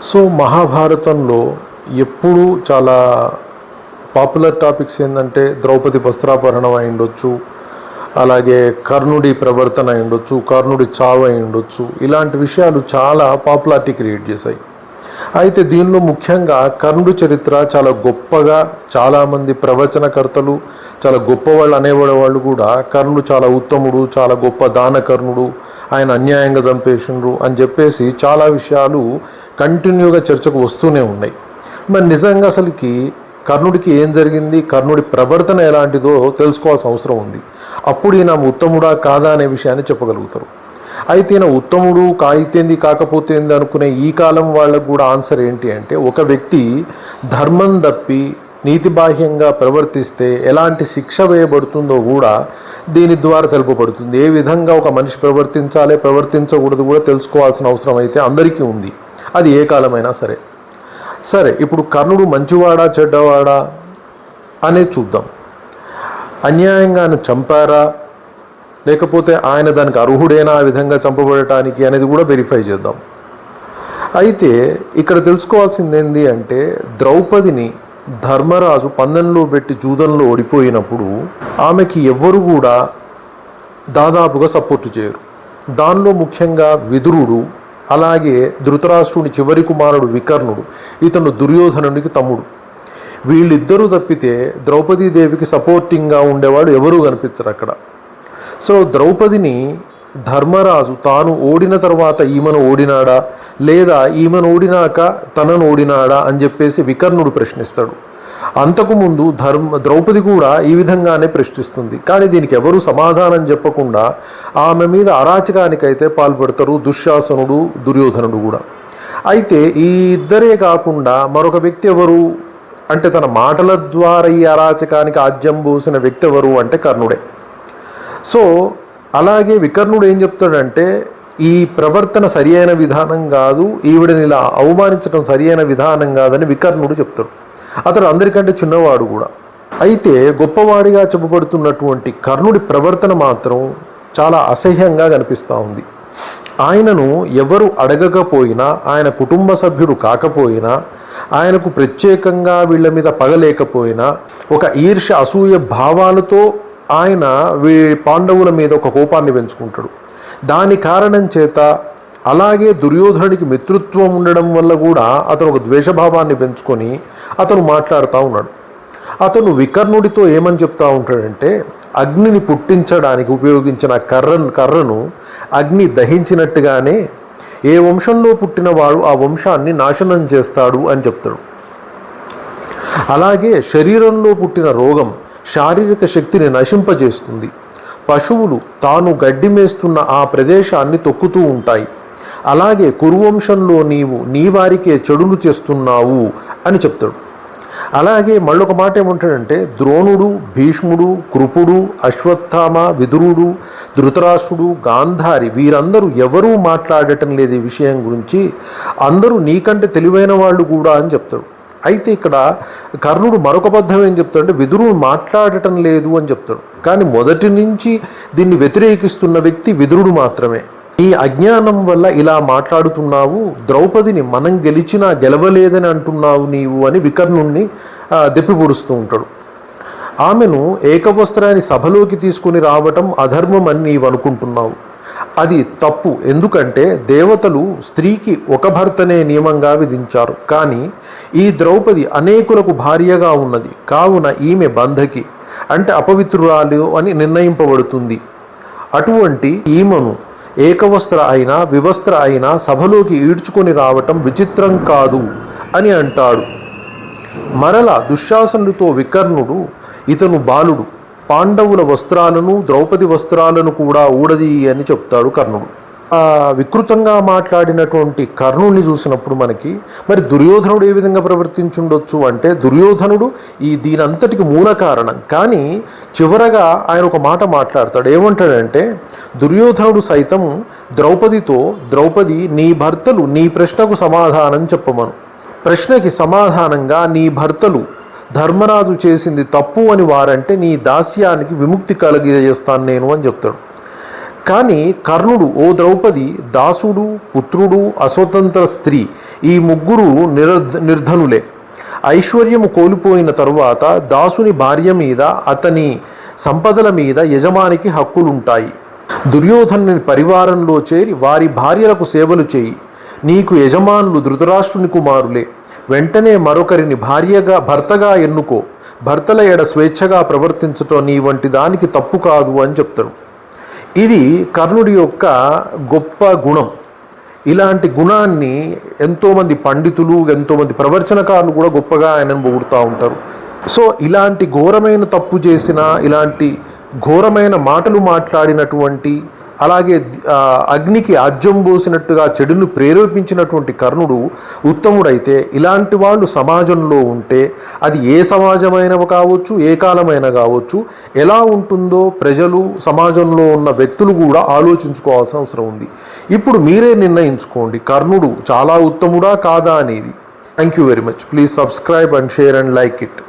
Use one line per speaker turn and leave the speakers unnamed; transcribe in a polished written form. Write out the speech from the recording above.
So మహాభారతంలో ఎప్పుడూ చాలా పాపులర్ టాపిక్స్ ఏంటంటే ద్రౌపది వస్త్రాపహరణం అయి ఉండొచ్చు, అలాగే కర్ణుడి ప్రవర్తన అయి ఉండొచ్చు, కర్ణుడి చావు అయి ఉండొచ్చు. ఇలాంటి విషయాలు చాలా పాపులారిటీ క్రియేట్ చేశాయి. అయితే దీనిలో ముఖ్యంగా కర్ణుడి చరిత్ర చాలా గొప్పగా చాలామంది ప్రవచనకర్తలు, చాలా గొప్పవాళ్ళు అనేవాళ్ళు కూడా కర్ణుడు చాలా ఉత్తముడు, చాలా గొప్ప దానకర్ణుడు, ఆయన అన్యాయంగా చంపేసిండ్రు అని చెప్పేసి చాలా విషయాలు కంటిన్యూగా చర్చకు వస్తూనే ఉన్నాయి. మరి నిజంగా అసలుకి కర్ణుడికి ఏం జరిగింది, కర్ణుడి ప్రవర్తన ఎలాంటిదో తెలుసుకోవాల్సిన అవసరం ఉంది. అప్పుడు ఈయన ఉత్తముడా కాదా అనే విషయాన్ని చెప్పగలుగుతారు. అయితే ఈయన ఉత్తముడు కాయితేంది కాకపోతేంది అనుకునే ఈ కాలం వాళ్ళకు కూడా ఆన్సర్ ఏంటి అంటే, ఒక వ్యక్తి ధర్మం తప్పి నీతిబాహ్యంగా ప్రవర్తిస్తే ఎలాంటి శిక్ష వేయబడుతుందో కూడా దీని ద్వారా తెలుపబడుతుంది. ఏ విధంగా ఒక మనిషి ప్రవర్తించాలి, ప్రవర్తించకూడదు కూడా తెలుసుకోవాల్సిన అవసరం అయితే అందరికీ ఉంది, అది ఏ కాలమైనా సరే. ఇప్పుడు కర్ణుడు మంచివాడా చెడ్డవాడా అనేది చూద్దాం. అన్యాయంగా ఆయన చంపారా, లేకపోతే ఆయన దానికి అర్హుడేనా ఆ విధంగా చంపబడటానికి అనేది కూడా వెరిఫై చేద్దాం. అయితే ఇక్కడ తెలుసుకోవాల్సింది ఏంటి అంటే, ద్రౌపదిని ధర్మరాజు పందెంలో పెట్టి జూదంలో ఓడిపోయినప్పుడు ఆమెకి ఎవ్వరు కూడా దాదాపుగా సపోర్టు చేయరు. దానిలో ముఖ్యంగా విదురుడు, అలాగే ధృతరాష్ట్రుని చివరి కుమారుడు వికర్ణుడు, ఇతను దుర్యోధనునికి తమ్ముడు. వీళ్ళిద్దరూ తప్పితే ద్రౌపదీదేవికి సపోర్టింగ్గా ఉండేవాడు ఎవరూ కనిపించరు అక్కడ. సో ద్రౌపదిని ధర్మరాజు తాను ఓడిన తర్వాత ఈమెను ఓడినాడా, లేదా ఈమెను ఓడినాక తనను ఓడినాడా అని చెప్పేసి వికర్ణుడు ప్రశ్నిస్తాడు. అంతకుముందు ద్రౌపది కూడా ఈ విధంగానే ప్రశ్నిస్తుంది. కానీ దీనికి ఎవరు సమాధానం చెప్పకుండా ఆమె మీద అరాచకానికైతే పాల్పడతారు దుశ్శాసనుడు, దుర్యోధనుడు కూడా. అయితే ఈ ఇద్దరే కాకుండా మరొక వ్యక్తి ఎవరు అంటే, తన మాటల ద్వారా ఈ అరాచకానికి ఆజ్యం పోసిన వ్యక్తి ఎవరు అంటే కర్ణుడే. సో అలాగే వికర్ణుడు ఏం చెప్తాడంటే, ఈ ప్రవర్తన సరి అయిన విధానం కాదు, ఈవిడని ఇలా అవమానించడం సరి అయిన విధానం కాదని వికర్ణుడు చెప్తాడు. అతడు అందరికంటే చిన్నవాడు కూడా. అయితే గొప్పవాడిగా చెప్పబడుతున్నటువంటి కర్ణుడి ప్రవర్తన మాత్రం చాలా అసహ్యంగా కనిపిస్తూ ఉంది. ఆయనను ఎవరు అడగకపోయినా, ఆయన కుటుంబ సభ్యుడు కాకపోయినా, ఆయనకు ప్రత్యేకంగా వీళ్ళ మీద పగలేకపోయినా, ఒక ఈర్ష్య అసూయ భావాలతో ఆయన పాండవుల మీద ఒక కోపాన్ని పెంచుకుంటాడు. దాని కారణం చేత, అలాగే దుర్యోధనుడికి మిత్రత్వం ఉండడం వల్ల కూడా అతను ఒక ద్వేషభావాన్ని పెంచుకొని అతను మాట్లాడుతూ ఉన్నాడు. అతను వికర్ణుడితో ఏమని చెప్తూ ఉంటాడంటే, అగ్నిని పుట్టించడానికి ఉపయోగించిన కర్రను అగ్ని దహించినట్టుగానే ఏ వంశంలో పుట్టినవాడు ఆ వంశాన్ని నాశనం చేస్తాడు అని చెప్తాడు. అలాగే శరీరంలో పుట్టిన రోగం శారీరక శక్తిని నశింపజేస్తుంది. పశువులు తాను గడ్డి మేస్తున్న ఆ ప్రదేశాన్ని తొక్కుతూ ఉంటాయి. అలాగే కురువంశంలో నీవు నీ వారికే చెడులు చేస్తున్నావు అని చెప్తాడు. అలాగే మళ్ళొక మాట ఏమంటాడంటే, ద్రోణుడు, భీష్ముడు, కృపుడు, అశ్వత్థామ, విదురుడు, ధృతరాష్ట్రుడు, గాంధారి వీరందరూ ఎవరూ మాట్లాడటం లేదు ఈ విషయం గురించి, అందరూ నీకంటే తెలివైన వాళ్ళు కూడా అని చెప్తాడు. అయితే ఇక్కడ కర్ణుడు మరొక బద్ధం ఏం చెప్తాడంటే, విదురుడు మాట్లాడటం లేదు అని చెప్తాడు. కానీ మొదటి నుంచి దీన్ని వ్యతిరేకిస్తున్న వ్యక్తి విదురుడు మాత్రమే. ఈ అజ్ఞానం వల్ల ఇలా మాట్లాడుతున్నావు, ద్రౌపదిని మనం గెలిచినా గెలవలేదని అంటున్నావు నీవు అని వికర్ణుణ్ణి దెప్పిపొడుస్తూ ఉంటాడు. ఆమెను ఏకవస్త్రాన్ని సభలోకి తీసుకుని రావటం అధర్మం అని నీవు అనుకుంటున్నావు. అది తప్పు. ఎందుకంటే దేవతలు స్త్రీకి ఒక భర్తనే నియమంగా విధించారు. కానీ ఈ ద్రౌపది అనేకులకు భార్యగా ఉన్నది కావున ఈమె బంధకి అంటే అపవిత్రురాలు అని నిర్ణయింపబడుతుంది. అటువంటి ఈమెను ఏకవస్త్ర అయినా వివస్త్ర అయినా సభలోకి ఈడ్చుకొని రావటం విచిత్రం కాదు అని అంటాడు. మరలా దుశ్శాసనుడితో వికర్ణుడు, ఇతను బాలుడు, పాండవుల వస్త్రాలను ద్రౌపది వస్త్రాలను కూడా ఊడది అని చెప్తాడు కర్ణుడు. వికృతంగా మాట్లాడినటువంటి కర్ణుడిని చూసినప్పుడు మనకి మరి దుర్యోధనుడు ఏ విధంగా ప్రవర్తించుండొచ్చు అంటే, దుర్యోధనుడు దీనంతటికి మూల కారణం. కానీ చివరగా ఆయన ఒక మాట మాట్లాడతాడు. ఏమంటాడంటే, దుర్యోధనుడు సైతం ద్రౌపదితో, ద్రౌపది నీ భర్తలు నీ ప్రశ్నకు సమాధానం చెప్పమను. ప్రశ్నకి సమాధానంగా నీ భర్తలు ధర్మరాజు చేసింది తప్పు అని వారంటే నీ దాస్యానికి విముక్తి కలిగజేస్తాను నేను అని చెప్తాడు. కానీ కర్ణుడు, ఓ ద్రౌపది, దాసుడు, పుత్రుడు, అస్వతంత్ర స్త్రీ, ఈ ముగ్గురు నిర్ధనులే. ఐశ్వర్యము కోల్పోయిన తరువాత దాసుని భార్య మీద, అతని సంపదల మీద యజమానికి హక్కులుంటాయి. దుర్యోధనుని పరివారంలో చేరి వారి భార్యలకు సేవలు చేయి. నీకు యజమానులు ధృతరాష్ట్రుని కుమారులే. వెంటనే మరొకరిని భర్తగా ఎన్నుకో. భర్తల ఎడ స్వేచ్ఛగా ప్రవర్తించటం నీ వంటి దానికి తప్పు కాదు అని చెప్తాడు. ఇది కర్ణుడి యొక్క గొప్ప గుణం. ఇలాంటి గుణాన్ని ఎంతోమంది పండితులు, ఎంతోమంది ప్రవచనకారులు కూడా గొప్పగా ఆయనను పొగుడుతూ ఉంటారు. సో ఇలాంటి ఘోరమైన తప్పు చేసిన, ఇలాంటి ఘోరమైన మాటలు మాట్లాడినటువంటి, అలాగే అగ్నికి ఆజ్యం పోసినట్టుగా చెడును ప్రేరేపించినటువంటి కర్ణుడు ఉత్తముడైతే, ఇలాంటి వాళ్ళు సమాజంలో ఉంటే అది ఏ సమాజమైనా కావచ్చు, ఏ కాలమైనా కావచ్చు, ఎలా ఉంటుందో ప్రజలు, సమాజంలో ఉన్న వ్యక్తులు కూడా ఆలోచించుకోవాల్సిన అవసరం ఉంది. ఇప్పుడు మీరే నిర్ణయించుకోండి, కర్ణుడు చాలా ఉత్తముడా కాదా అనేది. Thank you very much. Please subscribe and share and like it.